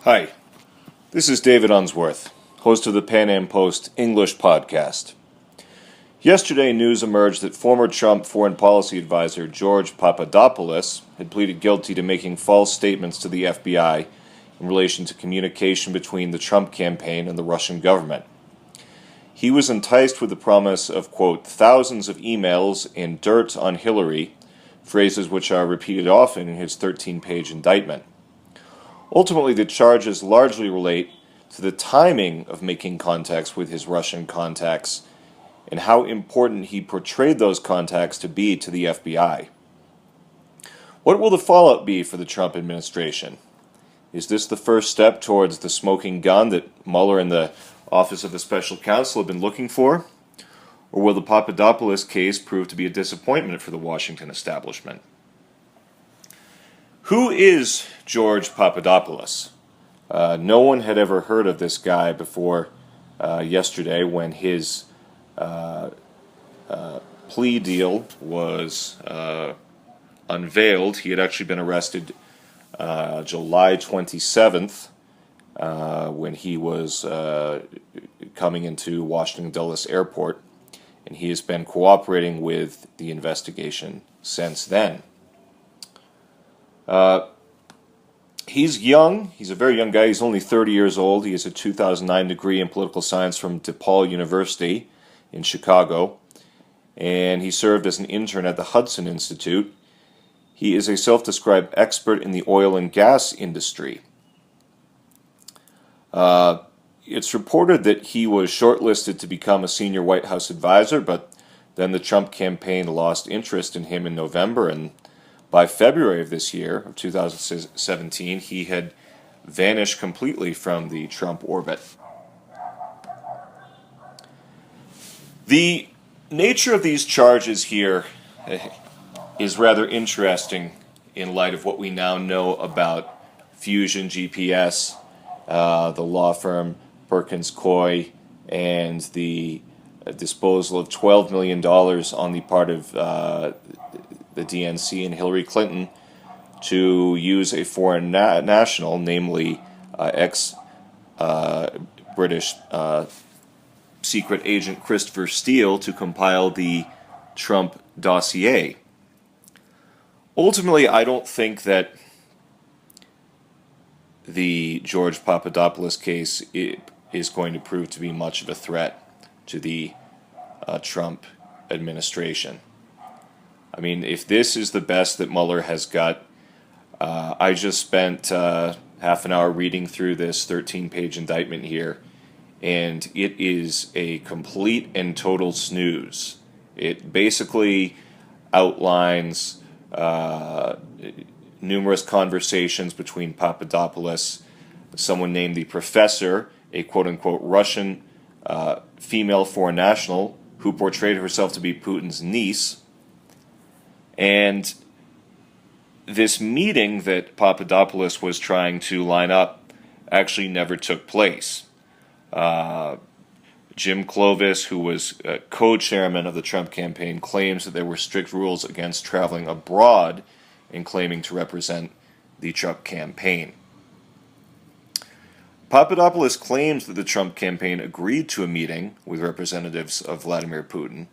Hi, this is David Unsworth, host of the Pan Am Post English podcast. Yesterday, news emerged that former Trump foreign policy advisor George Papadopoulos had pleaded guilty to making false statements to the FBI in relation to communication between the Trump campaign and the Russian government. He was enticed with the promise of, quote, thousands of emails and dirt on Hillary, phrases which are repeated often in his 13-page indictment. Ultimately, the charges largely relate to the timing of making contacts with his Russian contacts and how important he portrayed those contacts to be to the FBI. What will the fallout be for the Trump administration? Is this the first step towards the smoking gun that Mueller and the Office of the Special Counsel have been looking for? Or will the Papadopoulos case prove to be a disappointment for the Washington establishment? Who is George Papadopoulos? No one had ever heard of this guy before yesterday when his plea deal was unveiled. He had actually been arrested July 27th when he was coming into Washington Dulles Airport, and he has been cooperating with the investigation since then. He's young. He's a very young guy. He's only 30 years old. He has a 2009 degree in political science from DePaul University in Chicago, and he served as an intern at the Hudson Institute. He is a self-described expert in the oil and gas industry. It's reported that he was shortlisted to become a senior White House advisor, but then the Trump campaign lost interest in him in November, and by February of this year, of 2017, he had vanished completely from the Trump orbit. The nature of these charges here is rather interesting in light of what we now know about Fusion GPS, the law firm Perkins Coie, and the disposal of $12 million on the part of the DNC and Hillary Clinton to use a foreign national, namely ex-British secret agent Christopher Steele, to compile the Trump dossier. Ultimately, I don't think that the George Papadopoulos case is going to prove to be much of a threat to the Trump administration. I mean, if this is the best that Mueller has got, I just spent half an hour reading through this 13-page indictment here, and it is a complete and total snooze. It basically outlines numerous conversations between Papadopoulos, someone named the Professor, a quote-unquote Russian female foreign national who portrayed herself to be Putin's niece, and this meeting that Papadopoulos was trying to line up actually never took place. Jim Clovis, who was co-chairman of the Trump campaign, claims that there were strict rules against traveling abroad and claiming to represent the Trump campaign. Papadopoulos claims that the Trump campaign agreed to a meeting with representatives of Vladimir Putin.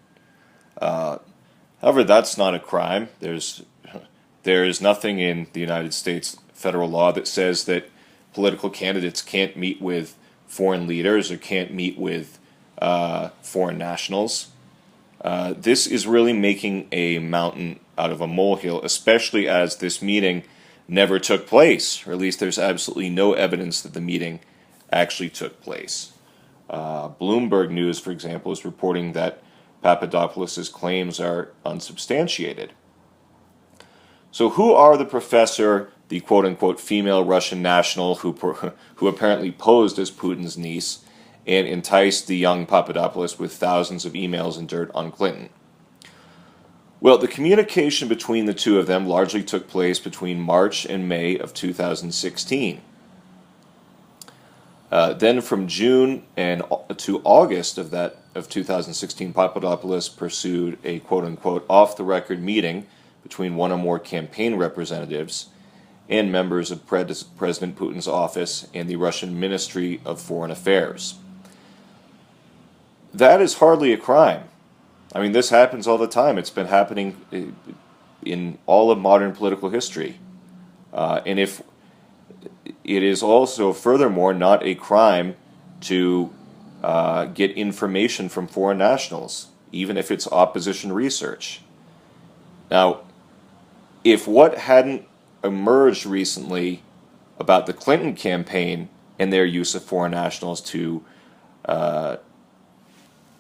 However, that's not a crime. There is nothing in the United States federal law that says that political candidates can't meet with foreign leaders or can't meet with foreign nationals. This is really making a mountain out of a molehill, especially as this meeting never took place, or at least there's absolutely no evidence that the meeting actually took place. Bloomberg News, for example, is reporting that Papadopoulos' claims are unsubstantiated. So who are the professor, the quote-unquote female Russian national who apparently posed as Putin's niece and enticed the young Papadopoulos with thousands of emails and dirt on Clinton? Well, the communication between the two of them largely took place between March and May of 2016. Then from June and to August of 2016, Papadopoulos pursued a quote-unquote off-the-record meeting between one or more campaign representatives, and members of President Putin's office and the Russian Ministry of Foreign Affairs. That is hardly a crime. I mean, this happens all the time. It's been happening in all of modern political history. And if it is also, furthermore, not a crime to get information from foreign nationals, even if it's opposition research. Now, if what hadn't emerged recently about the Clinton campaign and their use of foreign nationals to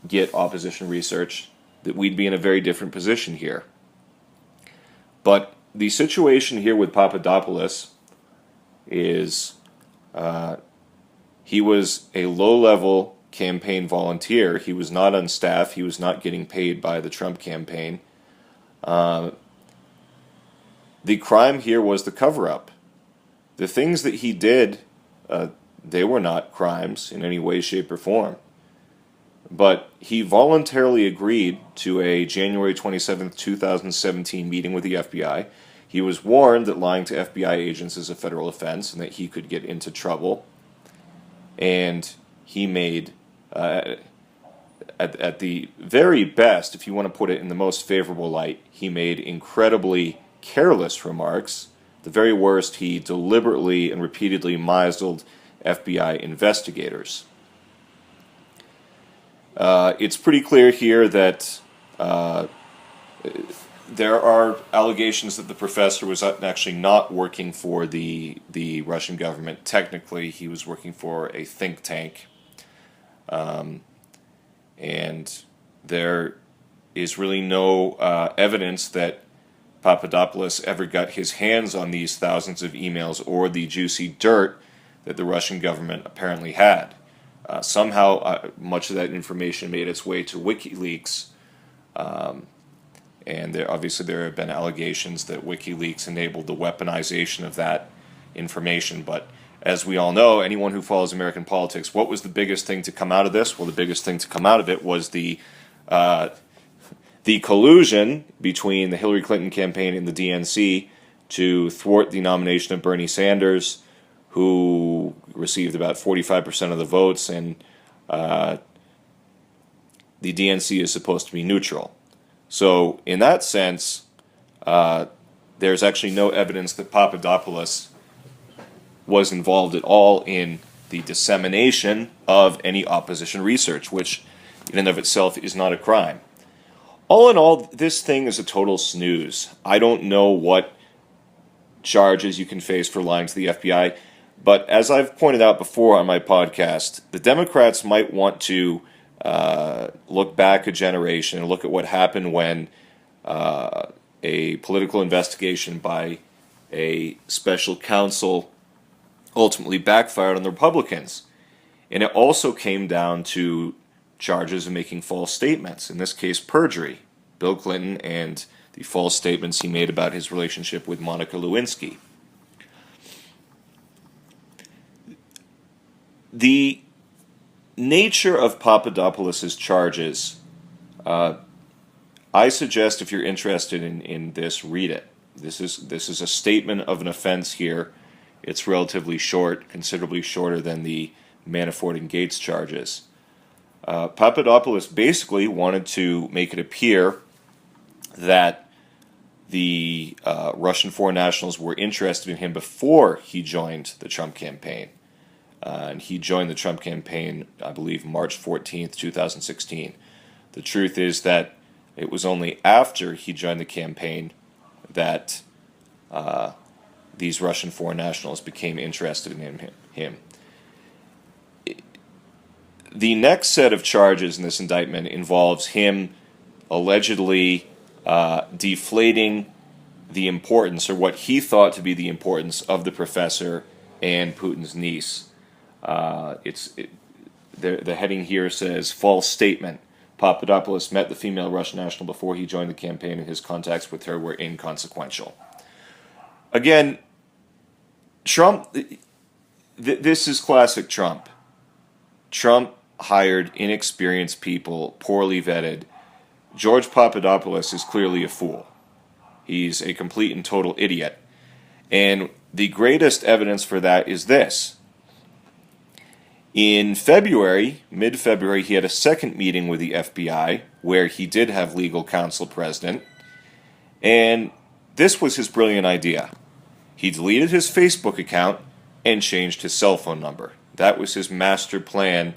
get opposition research, that we'd be in a very different position here. But the situation here with Papadopoulos is he was a low-level campaign volunteer. He was not on staff. He was not getting paid by the Trump campaign. The crime here was the cover-up. The things that he did, they were not crimes in any way, shape, or form. But he voluntarily agreed to a January 27, 2017 meeting with the FBI. He was warned that lying to FBI agents is a federal offense and that he could get into trouble. And he made, at the very best, if you want to put it in the most favorable light, he made incredibly careless remarks. The very worst, he deliberately and repeatedly misled FBI investigators. It's pretty clear here that there are allegations that the professor was actually not working for the Russian government. Technically, he was working for a think tank. And there is really no evidence that Papadopoulos ever got his hands on these thousands of emails or the juicy dirt that the Russian government apparently had. Somehow, much of that information made its way to WikiLeaks, and obviously there have been allegations that WikiLeaks enabled the weaponization of that information. But as we all know, anyone who follows American politics, what was the biggest thing to come out of this? Well, the biggest thing to come out of it was the collusion between the Hillary Clinton campaign and the DNC to thwart the nomination of Bernie Sanders, who received about 45% of the votes, and the DNC is supposed to be neutral. So in that sense, there's actually no evidence that Papadopoulos was involved at all in the dissemination of any opposition research, which in and of itself is not a crime. All in all, this thing is a total snooze. I don't know what charges you can face for lying to the FBI. But as I've pointed out before on my podcast, the Democrats might want to look back a generation and look at what happened when a political investigation by a special counsel ultimately backfired on the Republicans. And it also came down to charges of making false statements, in this case perjury. Bill Clinton and the false statements he made about his relationship with Monica Lewinsky. The nature of Papadopoulos' charges, I suggest if you're interested in this, read it. This is a statement of an offense here. It's relatively short, considerably shorter than the Manafort and Gates charges. Papadopoulos basically wanted to make it appear that the Russian foreign nationals were interested in him before he joined the Trump campaign. And he joined the Trump campaign, I believe, March 14th, 2016. The truth is that it was only after he joined the campaign that these Russian foreign nationals became interested in him. The next set of charges in this indictment involves him allegedly deflating the importance, or what he thought to be the importance, of the professor and Putin's niece. The heading here says, false statement. Papadopoulos met the female Russian national before he joined the campaign, and his contacts with her were inconsequential. Again, Trump, this is classic Trump. Trump hired inexperienced people, poorly vetted. George Papadopoulos is clearly a fool. He's a complete and total idiot. And the greatest evidence for that is this. In February, mid-February, he had a second meeting with the FBI where he did have legal counsel present, and this was his brilliant idea. He deleted his Facebook account and changed his cell phone number. That was his master plan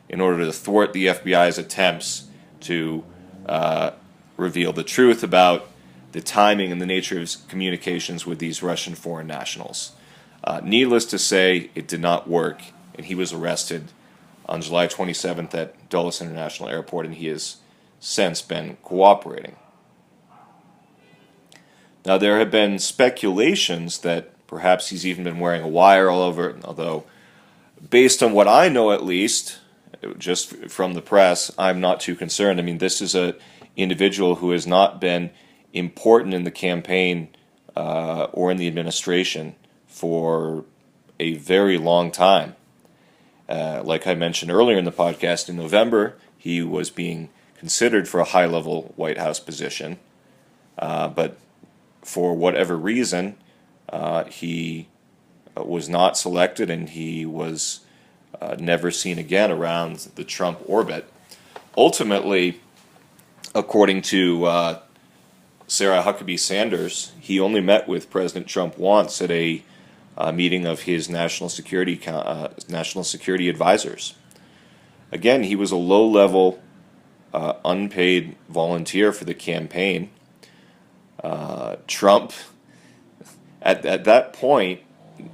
in order to thwart the FBI's attempts to reveal the truth about the timing and the nature of his communications with these Russian foreign nationals. Needless to say, it did not work, and he was arrested on July 27th at Dulles International Airport, and he has since been cooperating. Now, there have been speculations that perhaps he's even been wearing a wire all over it, although, based on what I know at least, just from the press, I'm not too concerned. I mean, this is an individual who has not been important in the campaign or in the administration for a very long time. Like I mentioned earlier in the podcast, in November, he was being considered for a high-level White House position, but for whatever reason, he was not selected, and he was never seen again around the Trump orbit. Ultimately, according to Sarah Huckabee Sanders, he only met with President Trump once at a meeting of his national security advisors. Again, he was a low-level, unpaid volunteer for the campaign. Trump, at that point,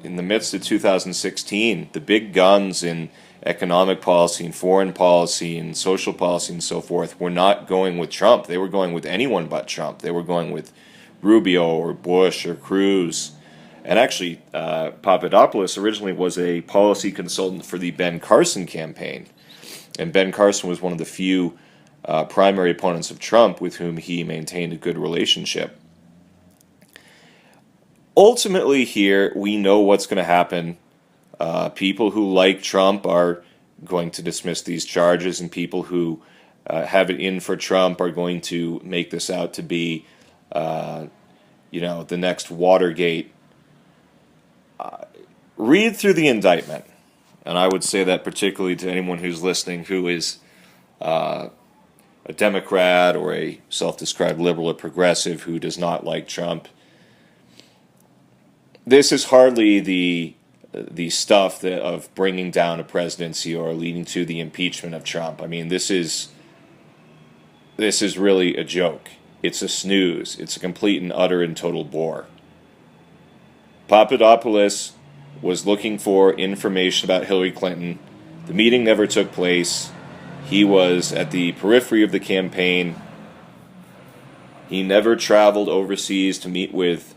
in the midst of 2016, the big guns in economic policy and foreign policy and social policy and so forth were not going with Trump. They were going with anyone but Trump. They were going with Rubio or Bush or Cruz. And actually, Papadopoulos originally was a policy consultant for the Ben Carson campaign. And Ben Carson was one of the few primary opponents of Trump with whom he maintained a good relationship. Ultimately here, we know what's going to happen. People who like Trump are going to dismiss these charges, and people who have it in for Trump are going to make this out to be, the next Watergate. Read through the indictment, and I would say that particularly to anyone who's listening who is a Democrat or a self-described liberal or progressive who does not like Trump. This is hardly the stuff of bringing down a presidency or leading to the impeachment of Trump. I mean, this is really a joke. It's a snooze. It's a complete and utter and total bore. Papadopoulos was looking for information about Hillary Clinton. The meeting never took place. He was at the periphery of the campaign. He never traveled overseas to meet with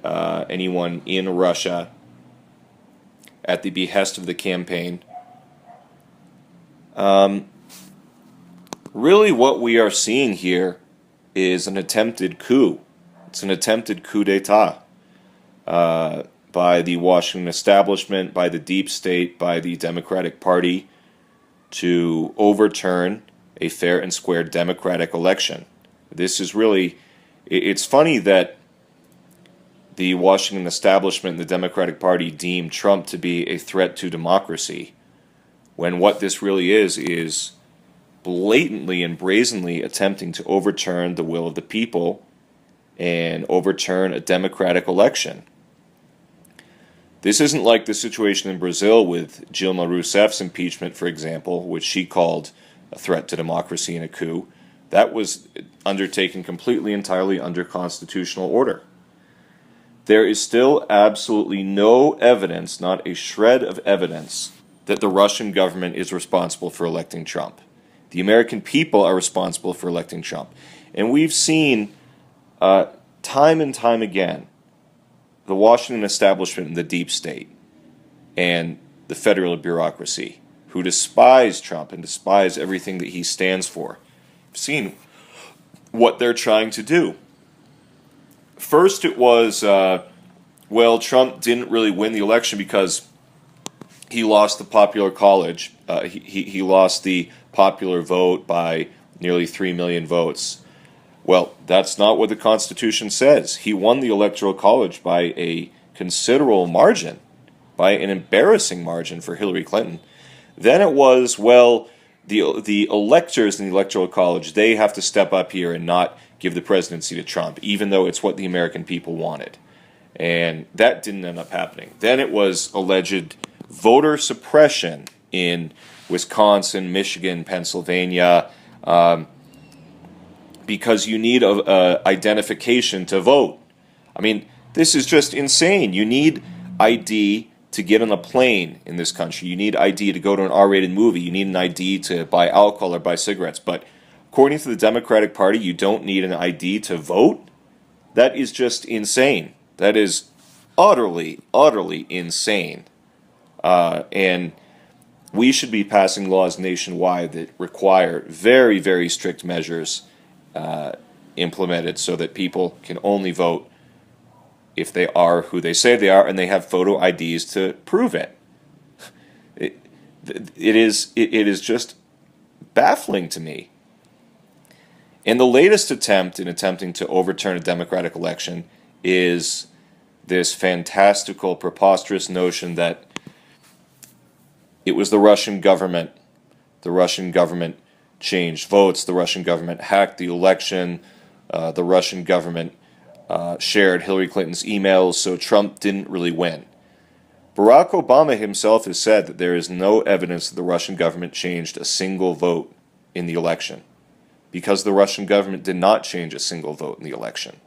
anyone in Russia at the behest of the campaign. Really what we are seeing here is an attempted coup. It's an attempted coup d'etat by the Washington establishment, by the deep state, by the Democratic Party to overturn a fair and square democratic election. This is really, it's funny that the Washington establishment and the Democratic Party deem Trump to be a threat to democracy, when what this really is blatantly and brazenly attempting to overturn the will of the people and overturn a democratic election. This isn't like the situation in Brazil with Dilma Rousseff's impeachment, for example, which she called a threat to democracy and a coup. That was undertaken completely, entirely under constitutional order. There is still absolutely no evidence, not a shred of evidence, that the Russian government is responsible for electing Trump. The American people are responsible for electing Trump. And we've seen time and time again the Washington establishment and the deep state and the federal bureaucracy who despise Trump and despise everything that he stands for. We've seen what they're trying to do. First it was, Trump didn't really win the election because he lost the popular college. He lost the popular vote by nearly 3 million votes. Well, that's not what the Constitution says. He won the Electoral College by a considerable margin, by an embarrassing margin for Hillary Clinton. Then it was, well, the electors in the Electoral College, they have to step up here and not give the presidency to Trump, even though it's what the American people wanted. And that didn't end up happening. Then it was alleged voter suppression in Wisconsin, Michigan, Pennsylvania, because you need identification to vote. I mean, this is just insane. You need ID to get on a plane in this country. You need ID to go to an R-rated movie. You need an ID to buy alcohol or buy cigarettes. But according to the Democratic Party, you don't need an ID to vote? That is just insane. That is utterly, utterly insane. And we should be passing laws nationwide that require very, very strict measures implemented so that people can only vote if they are who they say they are and they have photo IDs to prove it. It is just baffling to me. And the latest attempt in attempting to overturn a democratic election is this fantastical, preposterous notion that it was the Russian government. The Russian government changed votes. The Russian government hacked the election. The Russian government shared Hillary Clinton's emails, so Trump didn't really win. Barack Obama himself has said that there is no evidence that the Russian government changed a single vote in the election, because the Russian government did not change a single vote in the election.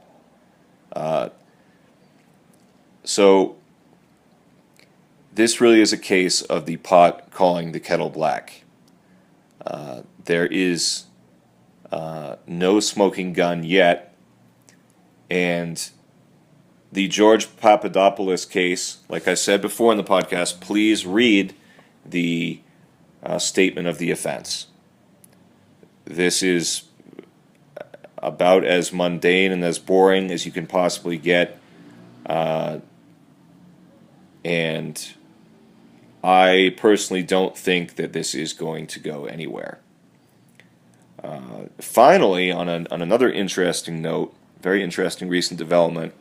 So this really is a case of the pot calling the kettle black. There is no smoking gun yet. And the George Papadopoulos case, like I said before in the podcast, please read the statement of the offense. This is about as mundane and as boring as you can possibly get. And I personally don't think that this is going to go anywhere. Finally, on another interesting note, very interesting recent development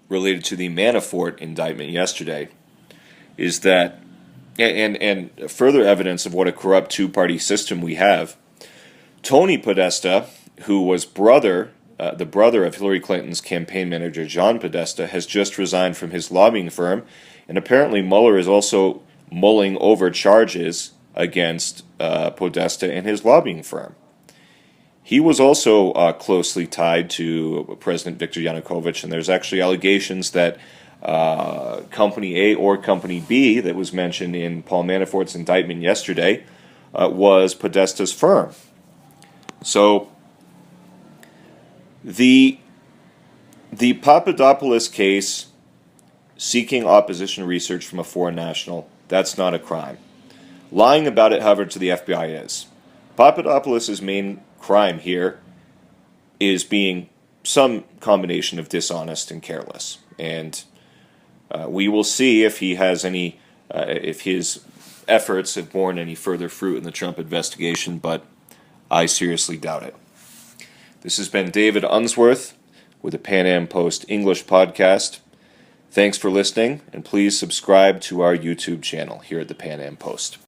related to the Manafort indictment yesterday, is that, and further evidence of what a corrupt two-party system we have, Tony Podesta, who was the brother of Hillary Clinton's campaign manager John Podesta, has just resigned from his lobbying firm, and apparently Mueller is also mulling over charges against Podesta and his lobbying firm. He was also closely tied to President Viktor Yanukovych, and there's actually allegations that Company A or Company B that was mentioned in Paul Manafort's indictment yesterday was Podesta's firm. So the Papadopoulos case, seeking opposition research from a foreign national, that's not a crime. Lying about it, however, to the FBI is. Papadopoulos' main crime here is being some combination of dishonest and careless. And we will see if he has any, if his efforts have borne any further fruit in the Trump investigation, but I seriously doubt it. This has been David Unsworth with the Pan Am Post English podcast. Thanks for listening, and please subscribe to our YouTube channel here at the Pan Am Post.